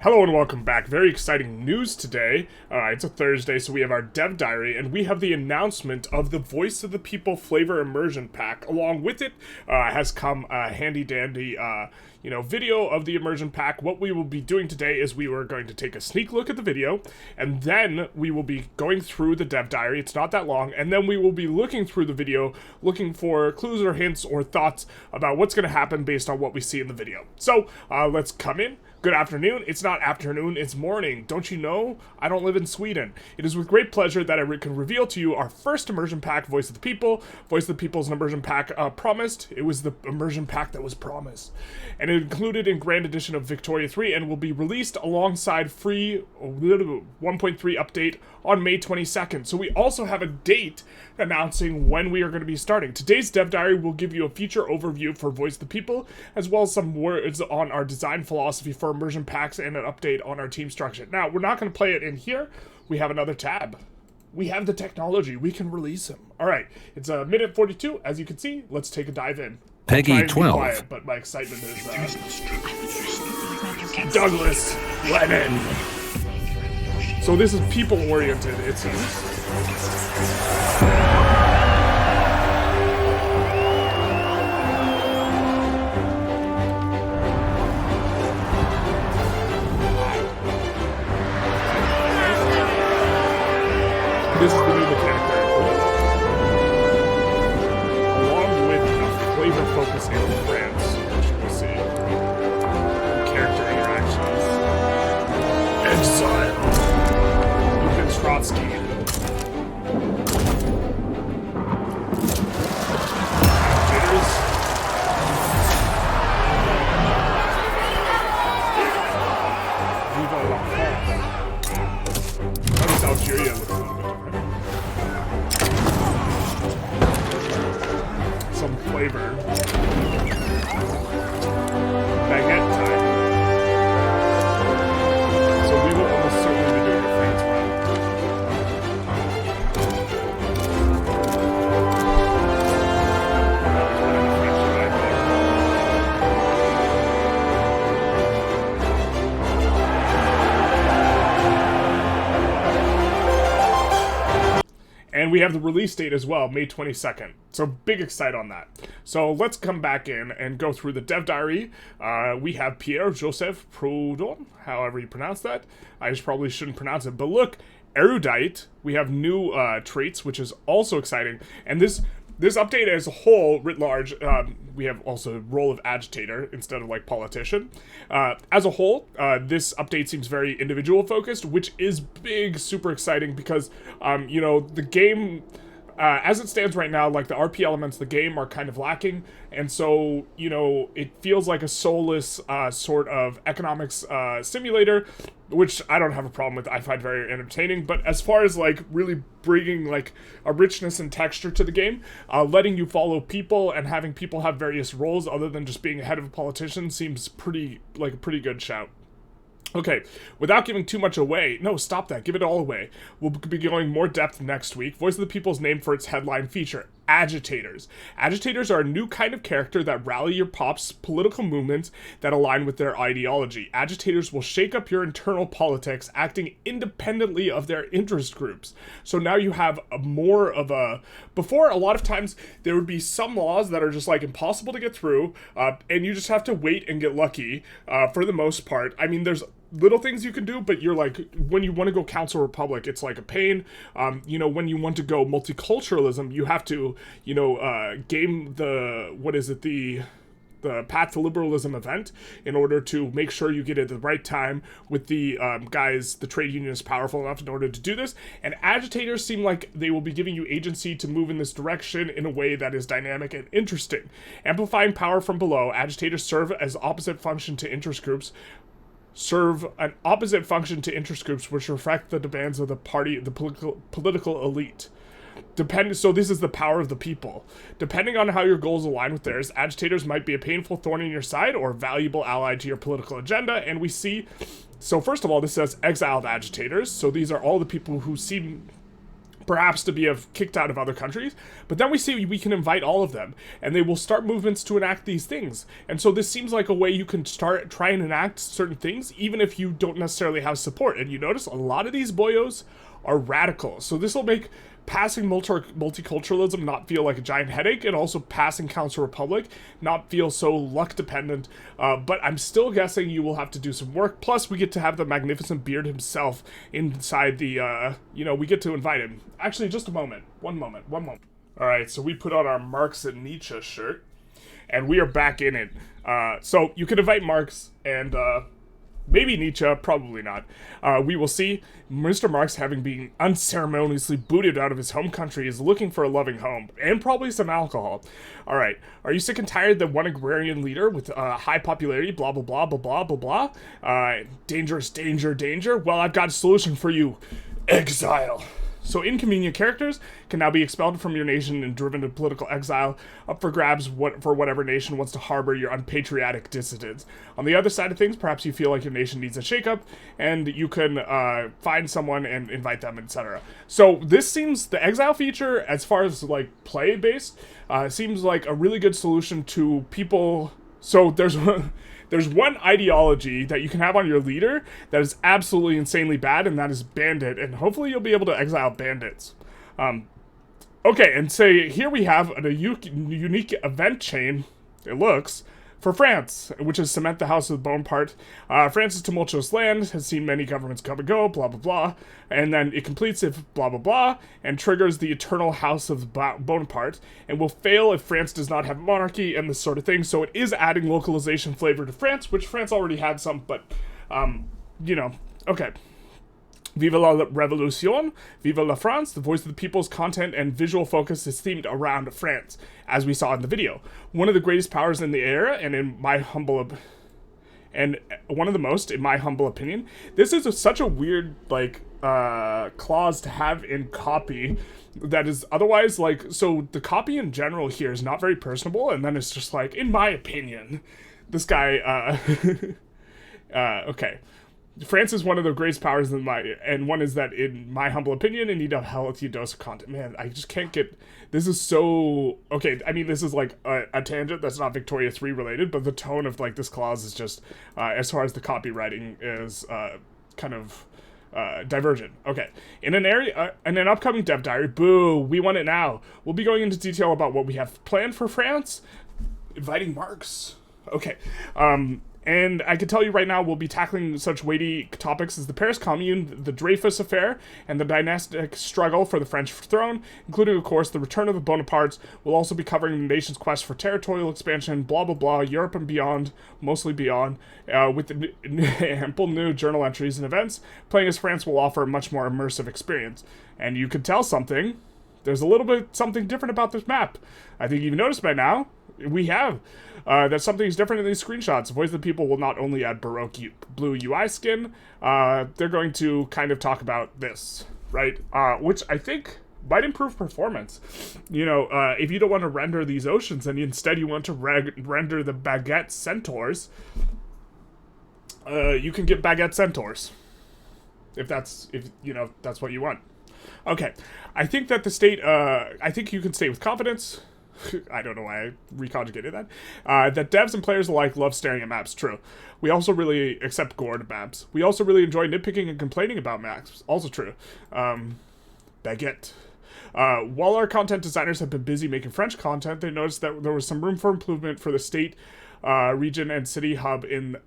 Hello and welcome back. Very exciting news today. It's a Thursday, so we have our dev diary, and we have the announcement of the Voice of the People flavor immersion pack. Along with it has come a handy dandy video of the immersion pack. What we will be doing today is we are going to take a sneak look at the video, and then we will be going through the dev diary. It's not that long, and then we will be looking through the video, looking for clues or hints or thoughts about what's going to happen based on what we see in the video. So let's come in. Good afternoon. It's not afternoon, it's morning. Don't you know? I don't live in Sweden. It is with great pleasure that I can reveal to you our first immersion pack, Voice of the People. Voice of the People is an immersion pack promised. It was the immersion pack that was promised. And it included in Grand Edition of Victoria 3 and will be released alongside free 1.3 update on May 22nd. So we also have a date announcing when we are going to be starting. Today's dev diary will give you a feature overview for Voice of the People, as well as some words on our design philosophy for immersion packs and an update on our team structure. Now, we're not going to play it in here. We have another tab. We have the technology. We can release them. All right. It's a minute 42. As you can see, let's take a dive in. Peggy 12. Quiet, but my excitement is Douglas Lennon. So this is people-oriented, it seems. This is the new mechanic there. Along with the flavor focus in France, which you will see. Character interactions. Exile. Lupin Trotsky. Jitters. Viva la France. How does Algeria look a little bit different? Some flavor. Baguette time. So we will almost certainly be doing a France run. And we have the release date as well, May 22nd. So big excite on that. So let's come back in and go through the dev diary. We have Pierre-Joseph Proudhon, however you pronounce that. I just probably shouldn't pronounce it. But look, erudite. We have new traits, which is also exciting. And this update as a whole, writ large, we have also role of agitator instead of like politician. As a whole, this update seems very individual focused, which is big, super exciting because, the game, as it stands right now, like the RP elements of the game are kind of lacking. And so, it feels like a soulless sort of economics simulator, which I don't have a problem with. I find very entertaining. But as far as like really bringing like a richness and texture to the game, letting you follow people and having people have various roles other than just being ahead of a politician seems pretty like a pretty good shout. Okay, without giving too much away, no, stop that, give it all away. We'll be going more depth next week. Voice of the People is named for its headline feature, Agitators. Agitators are a new kind of character that rally your pop's political movements that align with their ideology. Agitators will shake up your internal politics, acting independently of their interest groups. So now you have more of a... Before, a lot of times, there would be some laws that are just, like, impossible to get through, and you just have to wait and get lucky, for the most part. I mean, there's little things you can do, but you're like, when you want to go Council Republic, it's like a pain. When you want to go multiculturalism, you have to, game the Path to Liberalism event in order to make sure you get it at the right time with the the trade union is powerful enough in order to do this. And agitators seem like they will be giving you agency to move in this direction in a way that is dynamic and interesting. Amplifying power from below, agitators serve an opposite function to interest groups which reflect the demands of the political elite. So this is the power of the people. Depending on how your goals align with theirs, agitators might be a painful thorn in your side or a valuable ally to your political agenda. And we see, so first of all, this says exiled agitators. So these are all the people who seem perhaps to be kicked out of other countries, but then we see we can invite all of them, and they will start movements to enact these things. And so this seems like a way you can try and enact certain things, even if you don't necessarily have support. And you notice a lot of these boyos are radical, so this will make passing multiculturalism not feel like a giant headache, and also passing Council Republic not feel so luck dependent, but I'm still guessing you will have to do some work. Plus we get to have the magnificent beard himself inside the, we get to invite him. Actually, just a moment. One moment. Alright, so we put on our Marx and Nietzsche shirt, and we are back in it. So you can invite Marx and, maybe Nietzsche, probably not. We will see. Mr. Marx, having been unceremoniously booted out of his home country, is looking for a loving home, and probably some alcohol. Alright, are you sick and tired that one agrarian leader with high popularity, blah blah blah blah blah blah blah, dangerous, danger? Well, I've got a solution for you. Exile. So inconvenient characters can now be expelled from your nation and driven to political exile, up for grabs for whatever nation wants to harbor your unpatriotic dissidents. On the other side of things, perhaps you feel like your nation needs a shakeup, and you can find someone and invite them, etc. So this seems, the exile feature, as far as like play-based, seems like a really good solution to people. So there's one ideology that you can have on your leader that is absolutely insanely bad, and that is bandit, and hopefully you'll be able to exile bandits. Okay, and say here we have a unique event chain, it looks, for France, which is cement the house of Bonaparte. France's tumultuous land has seen many governments come and go, blah blah blah, and then it completes if blah blah blah, and triggers the eternal house of Bonaparte, and will fail if France does not have monarchy and this sort of thing. So it is adding localization flavor to France, which France already had some, but, okay. Vive la Revolution, Vive la France, the voice of the people's content and visual focus is themed around France, as we saw in the video. One of the greatest powers in the era, and one of the most, in my humble opinion. This is such a weird, clause to have in copy that is otherwise, so the copy in general here is not very personable, and then it's just like, in my opinion, this guy, okay. France is one of the greatest powers and one is that, in my humble opinion, in need of healthy dose of content. Man, I just can't get, this is so, okay, I mean, this is like a tangent that's not Victoria 3 related, but the tone of this clause is just, as far as the copywriting is, kind of, divergent. Okay, in an upcoming dev diary, boo, we want it now. We'll be going into detail about what we have planned for France, inviting Marx. Okay, and I can tell you right now, we'll be tackling such weighty topics as the Paris Commune, the Dreyfus Affair, and the dynastic struggle for the French throne, including, of course, the return of the Bonapartes. We'll also be covering the nation's quest for territorial expansion, blah, blah, blah, Europe and beyond, mostly beyond, with the ample new journal entries and events. Playing as France will offer a much more immersive experience. And you can tell something. There's a little bit something different about this map. I think you've noticed by now. We have. That something's different in these screenshots. Voice of the People will not only add Baroque blue UI skin, they're going to kind of talk about this, right? Which I think might improve performance. If you don't want to render these oceans and instead you want to render the baguette centaurs, you can get baguette centaurs. If that's what you want. Okay, I think that the state, I think you can state with confidence, I don't know why I reconjugated that, that devs and players alike love staring at maps, true. We also really accept gored maps. We also really enjoy nitpicking and complaining about maps, also true. Baguette. While our content designers have been busy making French content, they noticed that there was some room for improvement for the state, region, and city hub in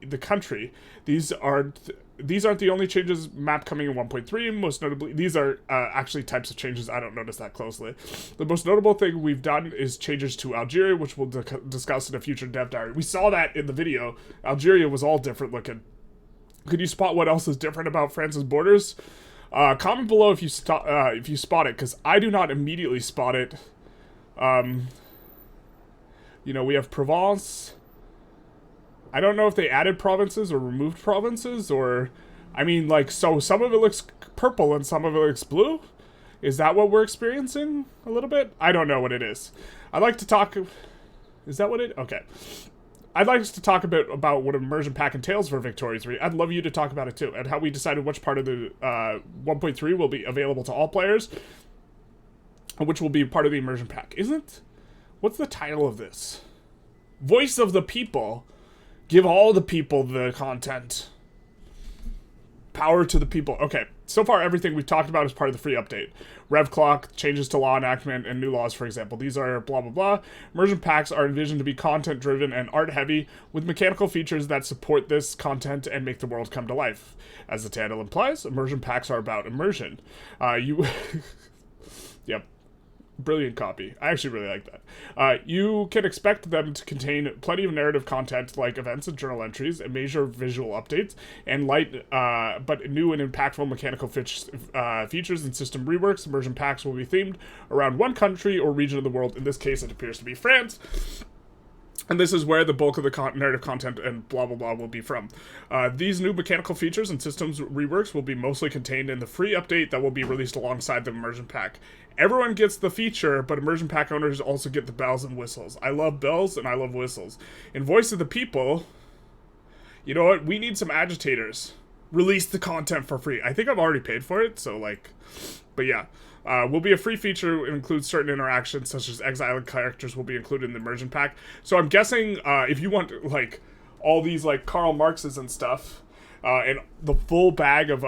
the country. These aren't the only changes map coming in 1.3. Most notably, these are actually types of changes. I don't notice that closely. The most notable thing we've done is changes to Algeria, which we'll discuss in a future dev diary. We saw that in the video. Algeria was all different looking. Could you spot what else is different about France's borders? Comment below if you spot it, because I do not immediately spot it. We have Provence. I don't know if they added provinces or removed provinces, or, so some of it looks purple and some of it looks blue? Is that what we're experiencing a little bit? I don't know what it is. I'd like to talk, is that what it, okay. I'd like us to talk about what immersion pack entails for Victoria 3. I'd love you to talk about it too, and how we decided which part of the 1.3 will be available to all players, and which will be part of the immersion pack. What's the title of this? Voice of the People. Give all the people the content. Power to the people. Okay, so far everything we've talked about is part of the free update. Rev clock, changes to law enactment, and new laws, for example. These are blah blah blah. Immersion packs are envisioned to be content driven and art heavy, with mechanical features that support this content and make the world come to life. As the title implies, immersion packs are about immersion. Yep. Brilliant copy. I actually really like that. You can expect them to contain plenty of narrative content like events and journal entries and major visual updates and light but new and impactful mechanical features and system reworks. Immersion packs will be themed around one country or region of the world. In this case, it appears to be France. And this is where the bulk of the narrative content and blah, blah, blah will be from. These new mechanical features and systems reworks will be mostly contained in the free update that will be released alongside the immersion pack. Everyone gets the feature, but immersion pack owners also get the bells and whistles. I love bells and I love whistles. In Voice of the People, you know what? We need some agitators. Release the content for free. I think I've already paid for it, so like, but yeah. Will be a free feature. It includes certain interactions, such as exiled characters will be included in the immersion pack. So I'm guessing if you want like all these like Karl Marxes and stuff, and the full bag of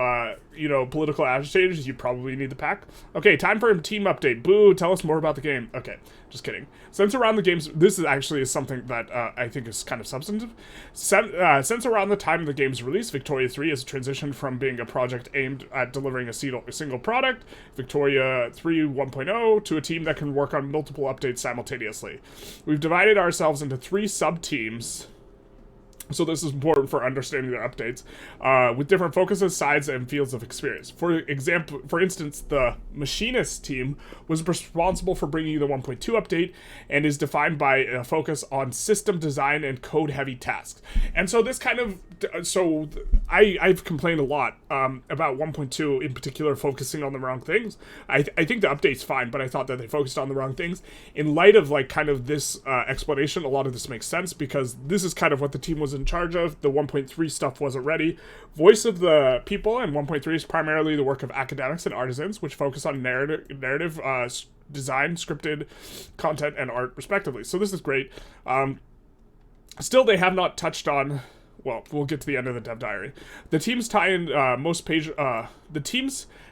political agitators, you probably need the pack. Okay, time for a team update. Boo! Tell us more about the game. Okay, just kidding. Since around the game's, this is actually something that I think is kind of substantive. Since around the time of the game's release, Victoria 3 has transitioned from being a project aimed at delivering a single product, Victoria 3 1.0, to a team that can work on multiple updates simultaneously. We've divided ourselves into 3 sub-teams. So this is important for understanding their updates, with different focuses, sides, and fields of experience. For instance, the Machinist team was responsible for bringing you the 1.2 update and is defined by a focus on system design and code-heavy tasks. And so this kind of, I've complained a lot about 1.2 in particular focusing on the wrong things. I think the update's fine, but I thought that they focused on the wrong things. In light of like kind of this explanation, a lot of this makes sense because this is kind of what the team was in charge of. The 1.3 stuff wasn't ready. Voice of the People and 1.3 is primarily the work of academics and artisans, which focus on narrative design, scripted content, and art, respectively. So this is great. Still, they have not touched on. Well, we'll get to the end of the dev diary. The teams tie in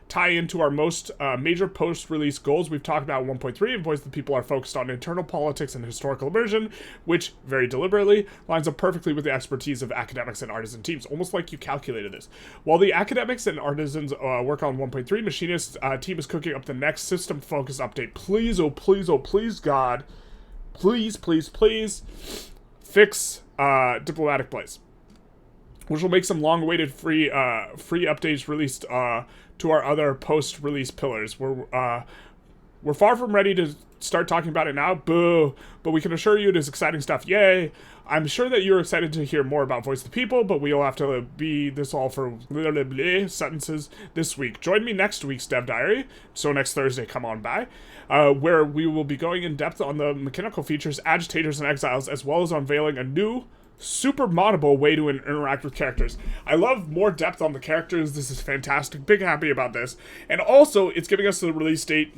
tie into our most major post-release goals. We've talked about 1.3, and Voice of the People are focused on internal politics and historical immersion, which, very deliberately, lines up perfectly with the expertise of academics and artisan teams, almost like you calculated this. While the academics and artisans work on 1.3, Machinist team is cooking up the next system-focused update. Please, oh please, oh please, God. Please, please, please, fix Diplomatic Place, which will make some long-awaited free updates released to our other post-release pillars. We're far from ready to start talking about it now, boo, but we can assure you it is exciting stuff, yay. I'm sure that you're excited to hear more about Voice of the People, but we'll have to be this all for blah, blah, blah sentences this week. Join me next week's Dev Diary, so next Thursday, come on by, where we will be going in depth on the mechanical features, agitators, and exiles, as well as unveiling a new super moddable way to interact with characters. I love more depth on the characters. This is fantastic. Big happy about this. And also, it's giving us the release date.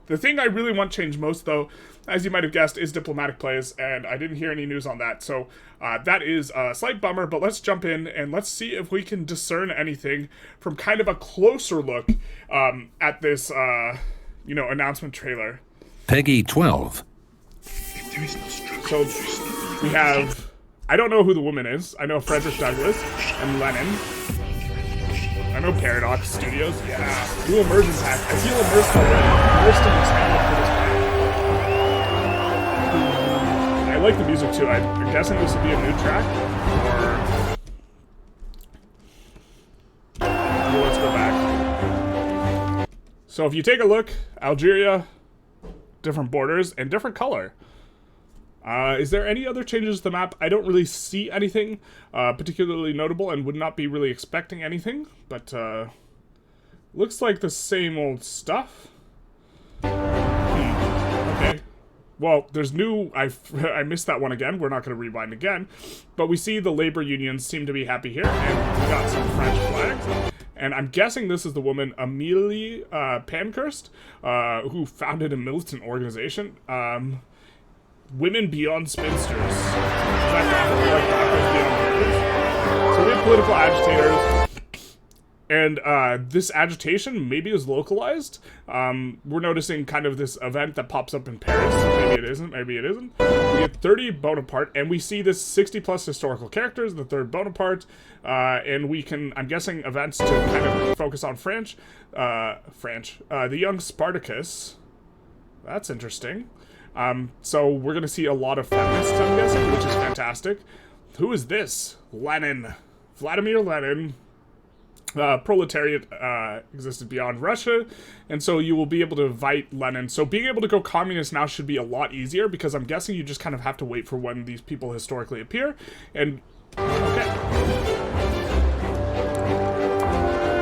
The thing I really want changed most, though, as you might have guessed, is Diplomatic Plays, and I didn't hear any news on that. So that is a slight bummer, but let's jump in and let's see if we can discern anything from kind of a closer look at this, announcement trailer. Peggy 12. So we have... I don't know who the woman is. I know Frederick Douglass and Lenin. I know Paradox Studios. Yeah. New immersion pack. I feel immersed already. Immersed and excited for this pack. I like the music too. I'm guessing this will be a new track. Or let's go back. So if you take a look, Algeria, different borders, and different color. Is there any other changes to the map? I don't really see anything particularly notable and would not be really expecting anything, but looks like the same old stuff. Okay. well, there's new, I missed that one again. We're not going to rewind again. But we see the labor unions seem to be happy here. And we got some French flags. And I'm guessing this is the woman, Amelie Pankhurst, who founded a militant organization. Women Beyond Spinsters. So we have political agitators. And this agitation maybe is localized. We're noticing kind of this event that pops up in Paris. Maybe it isn't, maybe it isn't. We get 30 Bonaparte, and we see this 60 plus historical characters, the third Bonaparte, and we can, I'm guessing, events to kind of focus on the young Spartacus. That's interesting. So we're going to see a lot of feminists, I'm guessing, which is fantastic. Who is this? Lenin. Vladimir Lenin. Proletariat existed beyond Russia, and so you will be able to invite Lenin. So being able to go communist now should be a lot easier, because I'm guessing you just kind of have to wait for when these people historically appear, and okay.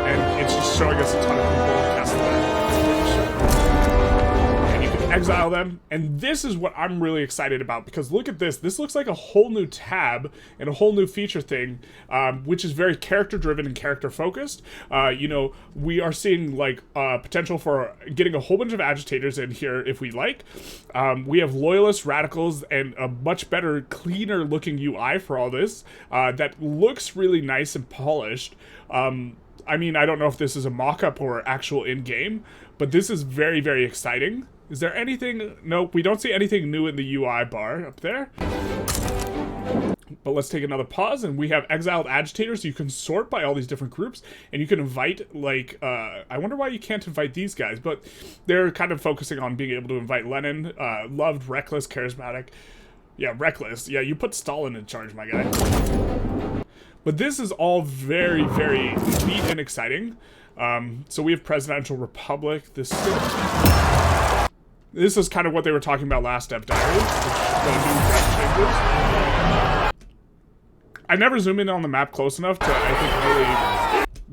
And it's just showing us a ton of people. And you can exile them, and this is what I'm really excited about, because look at this. This looks like a whole new tab and a whole new feature thing, which is very character-driven and character-focused. You know, we are seeing, like, potential for getting a whole bunch of agitators in here if we like. We have loyalists, radicals, and a much better, cleaner-looking UI for all this that looks really nice and polished. I mean, I don't know if this is a mock-up or actual in-game, but this is very, very exciting. Is there anything? Nope, we don't see anything new in the UI bar up there. But let's take another pause, and we have exiled agitators. You can sort by all these different groups, and you can invite, like, I wonder why you can't invite these guys, but they're kind of focusing on being able to invite Lenin, loved, reckless, charismatic. Yeah, reckless. Yeah, you put Stalin in charge, my guy. But this is all very, very neat and exciting. So we have Presidential Republic. This is kind of what they were talking about last Dev Diary. I never zoom in on the map close enough to, I think,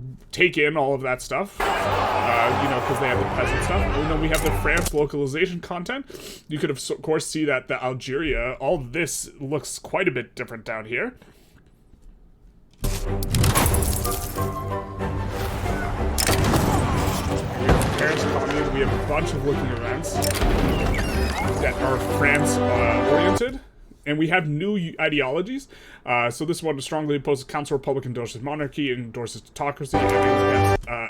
really take in all of that stuff. You know, because they have the peasant stuff. And then we have the France localization content. You could, of course, see that the Algeria, all this looks quite a bit different down here. Paris Commune, we have a bunch of looking events that are France-oriented, and we have new ideologies. So this one strongly opposes Council Republic, endorses monarchy, endorses autocracy,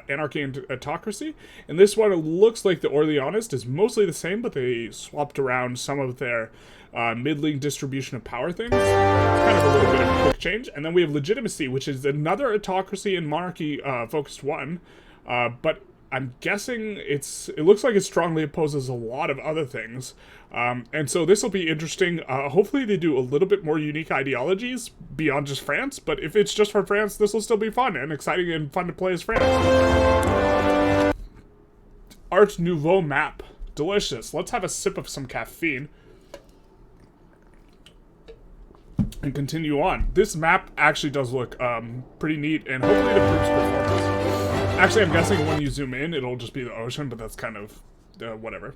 anarchy and autocracy. And this one, it looks like the Orleanist is mostly the same, but they swapped around some of their middling distribution of power things. Kind of a little bit of a quick change. And then we have legitimacy, which is another autocracy and monarchy focused one, but I'm guessing it looks like it strongly opposes a lot of other things. And so this will be interesting. Hopefully they do a little bit more unique ideologies beyond just France, but if it's just for France, this will still be fun and exciting and fun to play as France. Art Nouveau map. Delicious. Let's have a sip of some caffeine. And continue on. This map actually does look pretty neat, and hopefully it improves performance. Actually, I'm guessing when you zoom in, it'll just be the ocean, but that's kind of whatever.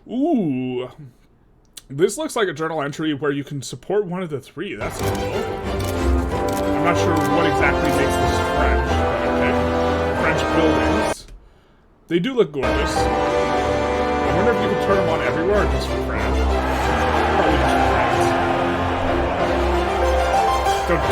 Ooh. This looks like a journal entry where you can support one of the three. That's cool. I'm not sure what exactly makes this French. Okay. French buildings. They do look gorgeous. I wonder if you can turn them on everywhere or just for France. Probably just for France. Don't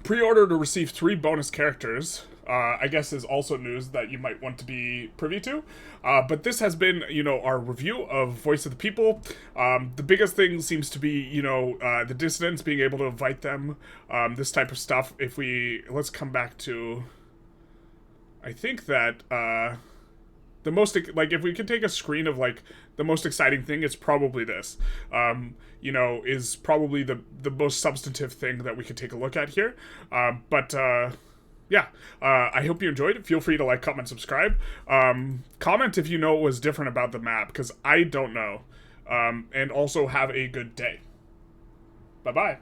pre-order to receive 3 bonus characters, I guess is also news that you might want to be privy to. But this has been, you know, our review of Voice of the People. The biggest thing seems to be, you know, the dissidents, being able to invite them, this type of stuff. Let's come back to, I think that, the most, like, if we could take a screen of, like, the most exciting thing, it's probably this. You know, is probably the most substantive thing that we could take a look at here. Yeah, I hope you enjoyed it. Feel free to like, comment, subscribe. Comment if you know what was different about the map, because I don't know. And also have a good day. Bye-bye.